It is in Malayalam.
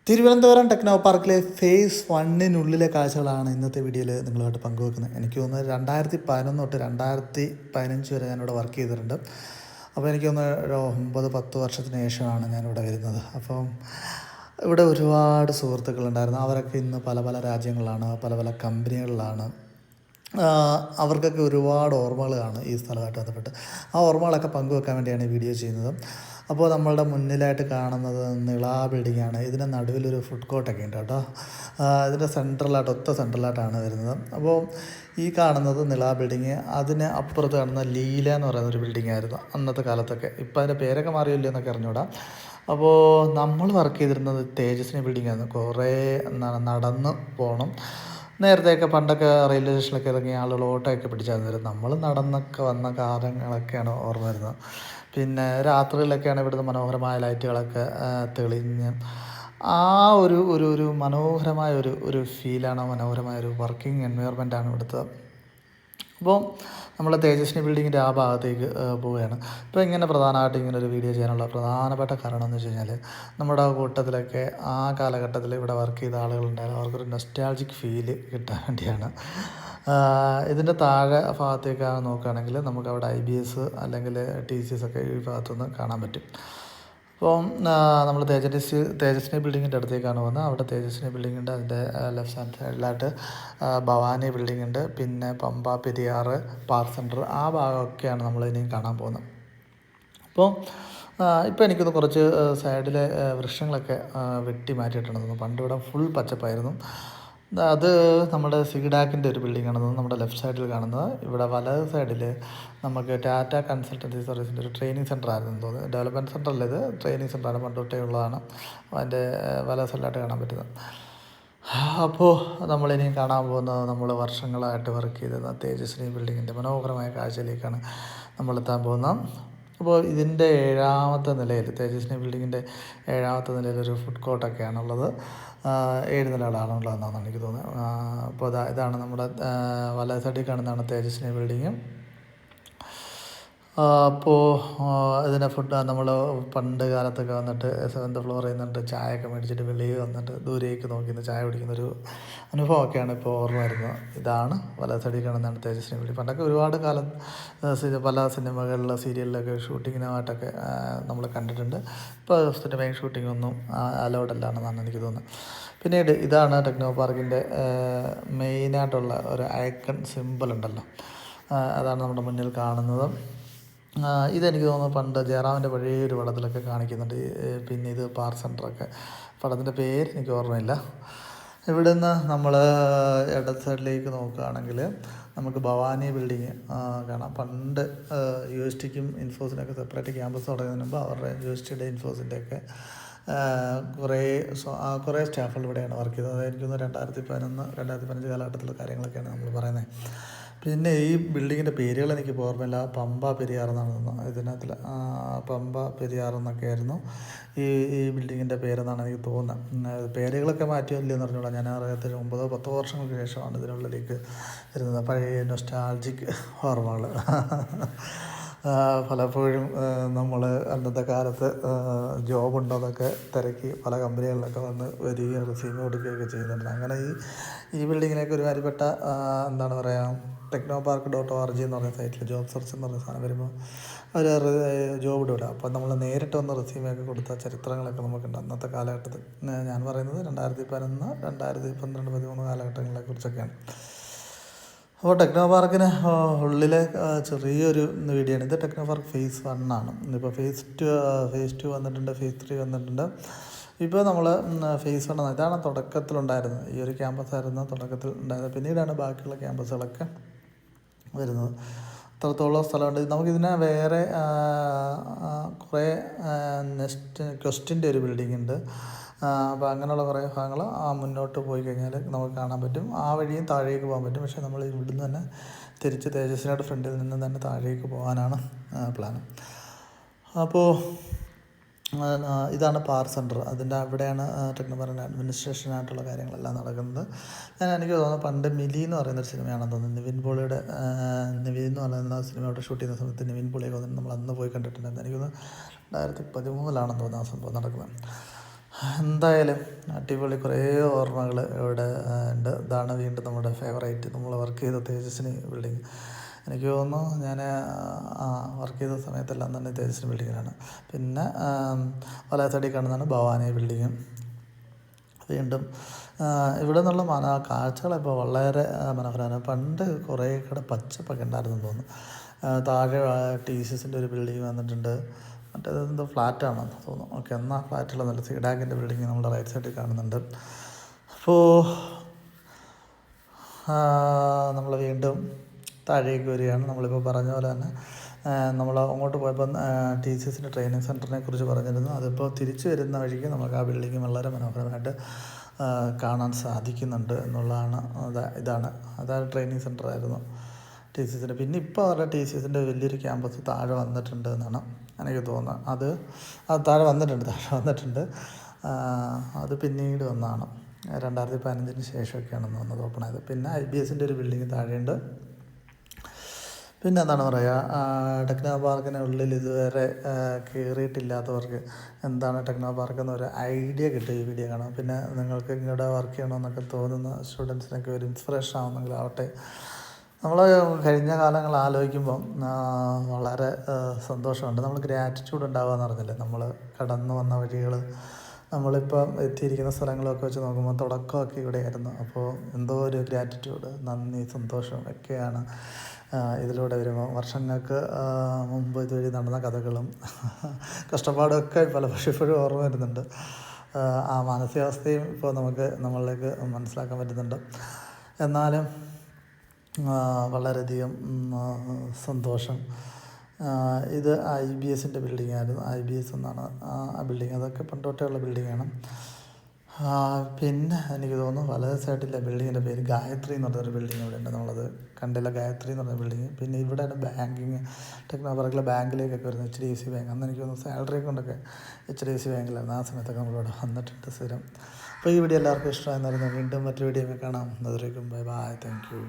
തിരുവനന്തപുരം ടെക്നോ പാർക്കിലെ ഫേസ് 1-നുള്ളിലെ കാഴ്ചകളാണ് ഇന്നത്തെ വീഡിയോയിൽ നിങ്ങളുമായിട്ട് പങ്കുവെക്കുന്നത്. എനിക്ക് തോന്നുന്നത് 2011 തൊട്ട് 2015 വരെ ഞാനിവിടെ വർക്ക് ചെയ്തിട്ടുണ്ട്. അപ്പോൾ എനിക്ക് തോന്നുന്നത് ഒരു 9-10 വർഷത്തിന് ശേഷമാണ് ഞാനിവിടെ വരുന്നത്. അപ്പം ഇവിടെ ഒരുപാട് സുഹൃത്തുക്കളുണ്ടായിരുന്നു. അവരൊക്കെ ഇന്ന് പല പല രാജ്യങ്ങളിലാണ്, പല പല കമ്പനികളിലാണ്. അവർക്കൊക്കെ ഒരുപാട് ഓർമ്മകളാണ് ഈ സ്ഥലമായിട്ട് ബന്ധപ്പെട്ട്. ആ ഓർമ്മകളൊക്കെ പങ്കുവെക്കാൻ വേണ്ടിയാണ് ഈ വീഡിയോ ചെയ്യുന്നത്. അപ്പോൾ നമ്മളുടെ മുന്നിലായിട്ട് കാണുന്നത് നിള ബിൽഡിങ്ങാണ്. ഇതിന് നടുവിലൊരു ഫുഡ് കോർട്ടൊക്കെ ഉണ്ട് കേട്ടോ. ഇതിൻ്റെ ഒത്ത സെൻട്രലായിട്ടാണ് വരുന്നത്. അപ്പോൾ ഈ കാണുന്നത് നിള ബിൽഡിങ്, അതിന് അപ്പുറത്ത് കാണുന്ന ലീല എന്ന് പറയുന്ന ഒരു ബിൽഡിംഗ് ആയിരുന്നു അന്നത്തെ കാലത്തൊക്കെ. ഇപ്പോൾ അതിൻ്റെ പേരൊക്കെ മാറിയില്ലോ എന്നൊക്കെ അറിഞ്ഞൂടാ. അപ്പോൾ നമ്മൾ വർക്ക് ചെയ്തിരുന്നത് തേജസ്വിനി ബിൽഡിങ്ങായിരുന്നു. കുറേ നടന്ന് പോകണം. നേരത്തെയൊക്കെ പണ്ടൊക്കെ റെയിൽവേ സ്റ്റേഷനിലൊക്കെ ഇറങ്ങി ആളുകൾ ഓട്ടോയൊക്കെ പിടിച്ചായിരുന്നു വരുന്നത്. നമ്മൾ നടന്നൊക്കെ വന്ന കാലങ്ങളൊക്കെയാണ് ഓർമ്മ വരുന്നത്. പിന്നെ രാത്രിയിലൊക്കെയാണ് ഇവിടുന്ന് മനോഹരമായ ലൈറ്റുകളൊക്കെ തെളിഞ്ഞ് ആ ഒരു ഒരു ഒരു മനോഹരമായ ഒരു ഫീലാണ്, മനോഹരമായ ഒരു വർക്കിംഗ് എൻവയോൺമെൻറ്റാണ് ഇവിടുത്തെ. അപ്പോൾ നമ്മൾ തേജസ്വിനി ബിൽഡിങ്ങിൻ്റെ ആ ഭാഗത്തേക്ക് പോവുകയാണ്. ഇപ്പോൾ ഇങ്ങനെ പ്രധാനമായിട്ട് ഇങ്ങനെ ഒരു വീഡിയോ ചെയ്യാനുള്ള പ്രധാനപ്പെട്ട കാരണം എന്ന് വെച്ച് കഴിഞ്ഞാൽ നമ്മുടെ കൂട്ടത്തിലൊക്കെ ആ കാലഘട്ടത്തിൽ ഇവിടെ വർക്ക് ചെയ്ത ആളുകളുണ്ടായിരുന്നു. അവർക്കൊരു നൊസ്റ്റാൾജിക് ഫീല് കിട്ടാൻ വേണ്ടിയാണ്. ഇതിൻ്റെ താഴെ ഭാഗത്തേക്ക് നോക്കുകയാണെങ്കിൽ നമുക്കവിടെ IBS അല്ലെങ്കിൽ TCS ഒക്കെ ഈ ഭാഗത്തുനിന്ന് കാണാൻ പറ്റും. അപ്പോൾ നമ്മൾ തേജസ്വിനി ബിൽഡിങ്ങിൻ്റെ അടുത്തേക്കാണ് പോകുന്നത്. അവിടെ തേജസ്വിനി ബിൽഡിങ്ങുണ്ട്. അതിൻ്റെ ലെഫ്റ്റ് ഹാൻഡ് സൈഡിലായിട്ട് ഭവാനി ബിൽഡിംഗ് ഉണ്ട്. പിന്നെ പമ്പ, പെരിയാർ, പാർക്ക് സെൻറ്റർ, ആ ഭാഗമൊക്കെയാണ് നമ്മൾ ഇനിയും കാണാൻ പോകുന്നത്. അപ്പോൾ ഇപ്പോൾ എനിക്കൊന്ന് കുറച്ച് സൈഡിലെ വൃക്ഷങ്ങളൊക്കെ വെട്ടി മാറ്റിയിട്ടുണ്ടെന്ന്. പണ്ടിവിടെ ഫുൾ പച്ചപ്പായിരുന്നു. അത് നമ്മുടെ സിഗ്ഡാക്കിൻ്റെ ഒരു ബിൽഡിങ്ങാണ് നമ്മുടെ ലെഫ്റ്റ് സൈഡിൽ കാണുന്നത്. ഇവിടെ വലത് സൈഡിൽ നമുക്ക് ടാറ്റ കൺസൾട്ടൻസി സർവീസിൻ്റെ ഒരു ട്രെയിനിങ് സെൻ്റർ ആയിരുന്നു തോന്നുന്നത്. ഡെവലപ്മെൻറ്റ് സെൻ്റർ അല്ല, ഇത് ട്രെയിനിങ് സെൻ്ററാണ്, പണ്ടൊട്ടേ ഉള്ളതാണ്. അതിൻ്റെ വലത് സൈഡിലായിട്ട് കാണാൻ പറ്റുന്നത്. അപ്പോൾ നമ്മളിനിയും കാണാൻ പോകുന്നത് നമ്മൾ വർഷങ്ങളായിട്ട് വർക്ക് ചെയ്തിരുന്ന തേജസ്വിനി ബിൽഡിങ്ങിൻ്റെ മനോഹരമായ കാഴ്ചയിലേക്കാണ് നമ്മളെത്താൻ പോകുന്നത്. അപ്പോൾ ഇതിൻ്റെ 7ാമത്തെ നിലയിൽ, തേജസ്വിനി ബിൽഡിങ്ങിൻ്റെ 7ാമത്തെ നിലയിലൊരു ഫുഡ് കോർട്ടൊക്കെയാണുള്ളത്. 7 നിലകളാണുള്ളതെന്നാണ് എനിക്ക് തോന്നുന്നത്. അപ്പോൾ ഇതാണ് നമ്മുടെ വലത് സൈഡിൽ കാണുന്നതാണ് തേജസ്വിനി ബിൽഡിങ്. അപ്പോൾ ഇതിനെ നമ്മൾ പണ്ട് കാലത്തൊക്കെ വന്നിട്ട് 7th ഫ്ലോറിൽ നിന്നിട്ട് ചായയൊക്കെ മേടിച്ചിട്ട് വെളിയിൽ വന്നിട്ട് ദൂരേക്ക് നോക്കി നിന്ന് ചായ കുടിക്കുന്നൊരു അനുഭവമൊക്കെയാണ് ഇപ്പോൾ ഓർമ്മ വരുന്നത്. ഇതാണ് വലത് സൈഡിൽ കാണുന്നതാണ് തേജസ്വിനി ബിൽഡിങ്. പണ്ടൊക്കെ ഒരുപാട് കാലം പല സിനിമകളിൽ, സീരിയലിലൊക്കെ ഷൂട്ടിങ്ങിനായിട്ടൊക്കെ നമ്മൾ കണ്ടിട്ടുണ്ട്. ഇപ്പോൾ സിനിമയും ഷൂട്ടിങ്ങൊന്നും അലൗഡ് അല്ലാണെന്നാണ് എനിക്ക് തോന്നുന്നത്. പിന്നീട് ഇതാണ് ടെക്നോ പാർക്കിൻ്റെ മെയിനായിട്ടുള്ള ഒരു ഐക്കൺ സിമ്പിൾ ഉണ്ടല്ലോ, അതാണ് നമ്മുടെ മുന്നിൽ കാണുന്നത്. ഇതെനിക്ക് തോന്നുന്നു പണ്ട് ജയറാമിൻ്റെ പഴയൊരു പടത്തിലൊക്കെ കാണിക്കുന്നുണ്ട്. പിന്നെ ഇത് പാർക്ക് സെൻറ്ററൊക്കെ, പടത്തിൻ്റെ പേര് എനിക്ക് ഓർമ്മയില്ല. ഇവിടുന്ന് നമ്മൾ ഇടത് സൈഡിലേക്ക് നോക്കുകയാണെങ്കിൽ നമുക്ക് ഭവാനി ബിൽഡിങ് കാണാം. പണ്ട് USTക്കും ഇൻഫോസിനൊക്കെ സെപ്പറേറ്റ് ക്യാമ്പസ് തുടങ്ങുന്നതിന് മുമ്പ് അവരുടെ USTയുടെ ഇൻഫോസിൻ്റെയൊക്കെ കുറേ സ്റ്റാഫുകൾ ഇവിടെയാണ് വർക്ക് ചെയ്തത്. അതെനിക്കൊന്ന് 2015 കാലഘട്ടത്തിലുള്ള കാര്യങ്ങളൊക്കെയാണ് നമ്മൾ പറയുന്നത്. പിന്നെ ഈ ബിൽഡിങ്ങിൻ്റെ പേരുകൾ എനിക്ക് ഓർമ്മയില്ല. പമ്പ, പെരിയാർ എന്നാണ് തോന്നുന്നത്. ഇതിനകത്തിൽ പമ്പ, പെരിയാർ എന്നൊക്കെ ആയിരുന്നു ഈ ബിൽഡിങ്ങിൻ്റെ പേരെന്നാണ് എനിക്ക് തോന്നുന്നത്. പേരുകളൊക്കെ മാറ്റിയല്ലോ എന്ന് പറഞ്ഞോളാം. ഞാൻ അറിയാത്ത 9-10 വർഷങ്ങൾക്ക് ശേഷമാണ് ഇതിനുള്ളിലേക്ക് വരുന്നത്. പഴയ നൊസ്റ്റാൾജിക് ഓർമ്മകൾ. പലപ്പോഴും നമ്മൾ അന്നത്തെ കാലത്ത് ജോബുണ്ടോയെന്നൊക്കെ തിരക്കി പല കമ്പനികളിലൊക്കെ വന്ന് വരികയും റിസ്യൂം കൊടുക്കുകയൊക്കെ ചെയ്യുന്നുണ്ട്. അങ്ങനെ ഈ ബിൽഡിങ്ങിലേക്ക് ഒരു കാര്യപ്പെട്ട എന്താണ് പറയുക, technopark.org എന്ന് പറയുന്ന സൈറ്റിൽ ജോബ് സെർച്ച് എന്ന് പറയുന്ന സാധനം വരുമ്പോൾ അവർ ജോബ് ഇടൂല. അപ്പോൾ നമ്മൾ നേരിട്ട് വന്ന് റെസ്യൂമൊക്കെ കൊടുത്ത ചരിത്രങ്ങളൊക്കെ നമുക്കുണ്ട് അന്നത്തെ കാലഘട്ടത്തിൽ. ഞാൻ പറയുന്നത് 2011, 2012, 2013 കാലഘട്ടങ്ങളെ കുറിച്ചൊക്കെയാണ്. അപ്പോൾ ടെക്നോ പാർക്കിന് ഉള്ളിലെ ചെറിയൊരു വീഡിയോ ആണ് ഇത്. ടെക്നോ പാർക്ക് ഫേസ് 1 ആണ്. ഇപ്പോൾ ഫേസ് 2 വന്നിട്ടുണ്ട്, ഫേസ് 3 വന്നിട്ടുണ്ട്. ഇപ്പോൾ നമ്മൾ ഫേസ് 1 ഇതാണ് തുടക്കത്തിലുണ്ടായിരുന്നത്. ഈ ഒരു ക്യാമ്പസായിരുന്നു തുടക്കത്തിൽ ഉണ്ടായിരുന്നത്. പിന്നീടാണ് ബാക്കിയുള്ള ക്യാമ്പസുകളൊക്കെ വരുന്നത്. അത്രത്തോളം സ്ഥലമുണ്ട്. നമുക്കിതിനെ വേറെ കുറേ ക്വസ്റ്റിൻ്റെ ഒരു ബിൽഡിംഗ് ഉണ്ട്. അപ്പോൾ അങ്ങനെയുള്ള കുറേ ഭാഗങ്ങൾ മുന്നോട്ട് പോയി കഴിഞ്ഞാൽ നമുക്ക് കാണാൻ പറ്റും. ആ വഴിയും താഴേക്ക് പോകാൻ പറ്റും. പക്ഷേ നമ്മൾ ഇവിടുന്ന് തന്നെ തിരിച്ച് തേജസ്വിനിയുടെ ഫ്രണ്ടിൽ നിന്ന് തന്നെ താഴേക്ക് പോകാനാണ് പ്ലാൻ. അപ്പോൾ ഇതാണ് പാർക്ക് സെൻറ്റർ. അതിൻ്റെ അവിടെയാണ് ടെക്നോ പാർക്കിൻ്റെ അഡ്മിനിസ്ട്രേഷനായിട്ടുള്ള കാര്യങ്ങളെല്ലാം നടക്കുന്നത്. എനിക്ക് തോന്നുന്നു പണ്ട് മിലി എന്ന് പറയുന്നൊരു സിനിമയാണെന്ന് തോന്നുന്നു. നിവിൻ പോളിയുടെ എന്ന് പറയുന്ന സിനിമ അവിടെ ഷൂട്ട് ചെയ്യുന്ന സമയത്ത് നിവിൻ പോളിയൊക്കെ വന്നിട്ട് നമ്മൾ അന്ന് പോയി കണ്ടിട്ടുണ്ടായിരുന്നു. എനിക്ക് തോന്നുന്നു 2013 തോന്നുന്നു ആ സംഭവം നടക്കുന്നത്. എന്തായാലും അടിപൊളി കുറേ ഓർമ്മകൾ ഇവിടെ ഉണ്ട്. ഇതാണ് വീണ്ടും നമ്മുടെ ഫേവറേറ്റ് നമ്മൾ വർക്ക് ചെയ്ത തേജസ്വിനി ബിൽഡിങ്. എനിക്ക് തോന്നുന്നു ഞാൻ വർക്ക് ചെയ്ത സമയത്തെല്ലാം തന്നെ തേജസ്വിനി ബിൽഡിങ്ങിലാണ്. പിന്നെ വലയ സൈഡിൽ കാണുന്നതാണ് ഭവാനി ബിൽഡിങ്ങും. വീണ്ടും ഇവിടെ നിന്നുള്ള കാഴ്ചകളിപ്പോൾ വളരെ മനോഹരമാണ്. പണ്ട് കുറേ കൂടെ പച്ചപ്പൊക്കെ ഉണ്ടായിരുന്നു തോന്നുന്നു. താഴെ TCSൻ്റെ ഒരു ബിൽഡിങ് വന്നിട്ടുണ്ട്. മറ്റേത് എന്തോ ഫ്ലാറ്റാണെന്ന് തോന്നുന്നു. ഓക്കെ, എന്നാൽ ഫ്ലാറ്റുള്ള നല്ല സീഡാഗിൻ്റെ ബിൽഡിങ് നമ്മുടെ റൈറ്റ് സൈഡിൽ കാണുന്നുണ്ട്. അപ്പോൾ നമ്മൾ വീണ്ടും താഴേക്ക് വരികയാണ്. നമ്മളിപ്പോൾ പറഞ്ഞ പോലെ തന്നെ നമ്മൾ അങ്ങോട്ട് പോയപ്പോൾ TCSൻ്റെ ട്രെയിനിങ് സെൻറ്ററിനെ കുറിച്ച് പറഞ്ഞിരുന്നു. അതിപ്പോൾ തിരിച്ചു വരുന്ന വഴിക്ക് നമുക്ക് ആ ബിൽഡിങ് വളരെ മനോഹരമായിട്ട് കാണാൻ സാധിക്കുന്നുണ്ട് എന്നുള്ളതാണ്. അതാണ് ട്രെയിനിങ് സെൻറ്ററായിരുന്നു TCSൻ്റെ. പിന്നെ ഇപ്പോൾ അവരുടെ TCSൻ്റെ വലിയൊരു ക്യാമ്പസ് താഴെ വന്നിട്ടുണ്ട് എന്നാണ് എനിക്ക് തോന്നുന്നത്. അത് താഴെ വന്നിട്ടുണ്ട്. അത് പിന്നീട് വന്നതാണ്, 2015 ശേഷമൊക്കെയാണെന്ന് വന്നത് ഓപ്പൺ ആയത്. പിന്നെ IBSൻ്റെ ഒരു ബിൽഡിങ് താഴെയുണ്ട്. പിന്നെ എന്താണ് പറയുക, ടെക്നോ പാർക്കിനുള്ളിൽ ഇതുവരെ കയറിയിട്ടില്ലാത്തവർക്ക് എന്താണ് ടെക്നോ പാർക്ക് എന്നൊരു ഐഡിയ കിട്ടും ഈ വീഡിയോ കാണാം. പിന്നെ നിങ്ങൾക്ക് ഇങ്ങോട്ട് വർക്ക് ചെയ്യണമെന്നൊക്കെ തോന്നുന്ന സ്റ്റുഡൻസിനൊക്കെ ഒരു ഇൻസ്പിറേഷൻ ആവുന്നെങ്കിലാവട്ടെ. നമ്മൾ കഴിഞ്ഞ കാലങ്ങൾ ആലോചിക്കുമ്പം വളരെ സന്തോഷമുണ്ട്. നമ്മൾ ഗ്രാറ്റിറ്റ്യൂഡ് ഉണ്ടാവുകയെന്ന് പറഞ്ഞില്ലേ, നമ്മൾ കടന്നു വന്ന വഴികൾ, നമ്മളിപ്പം എത്തിയിരിക്കുന്ന സ്ഥലങ്ങളൊക്കെ വെച്ച് നോക്കുമ്പോൾ തുടക്കമൊക്കെ ഇവിടെയായിരുന്നു. അപ്പോൾ എന്തോ ഒരു ഗ്രാറ്റിറ്റ്യൂഡ്, നന്ദി, സന്തോഷം ഒക്കെയാണ് ഇതിലൂടെ വരുമ്പോൾ. വർഷങ്ങൾക്ക് മുമ്പ് ഇതുവഴി നടന്ന കഥകളും കഷ്ടപ്പാടൊക്കെ ഇപ്പോഴും ഓർമ്മ വരുന്നുണ്ട്. ആ മാനസികാവസ്ഥയും ഇപ്പോൾ നമ്മളിലേക്ക് മനസ്സിലാക്കാൻ പറ്റുന്നുണ്ട്. എന്നാലും വളരെയധികം സന്തോഷം. ഇത് IBSൻ്റെ ബിൽഡിംഗ് ആയിരുന്നു. IBS എന്നാണ് ആ ബിൽഡിങ്. അതൊക്കെ പണ്ടോട്ടേയുള്ള ബിൽഡിങ്ങാണ്. പിന്നെ എനിക്ക് തോന്നുന്നു വലത് സൈഡിലെ ബിൽഡിങ്ങിൻ്റെ പേര് ഗായത്രി എന്ന് പറഞ്ഞൊരു ബിൽഡിങ് ഇവിടെ ഉണ്ട്. നമ്മളത് കണ്ടില്ല, ഗായത്രി എന്ന് പറഞ്ഞ ബിൽഡിങ്. പിന്നെ ഇവിടെയാണ് ബാങ്കിങ്, ടെക്നോ പാർക്കിലെ ബാങ്കിലേക്കൊക്കെ വരുന്നത്, HDFC ബാങ്ക്. അന്ന് എനിക്ക് തോന്നുന്നു സാലറി കൊണ്ടൊക്കെ HDFC ബാങ്കിലായിരുന്നു. ആ സമയത്തൊക്കെ നമ്മളിവിടെ വന്നിട്ടുണ്ട് സ്ഥിരം. അപ്പോൾ ഈ വീഡിയോ എല്ലാവർക്കും ഇഷ്ടമായിരുന്നായിരുന്നു. വീണ്ടും മറ്റൊരു വീഡിയോ കാണാം. അതുവരേക്കും ബൈ ബൈ, താങ്ക് യു.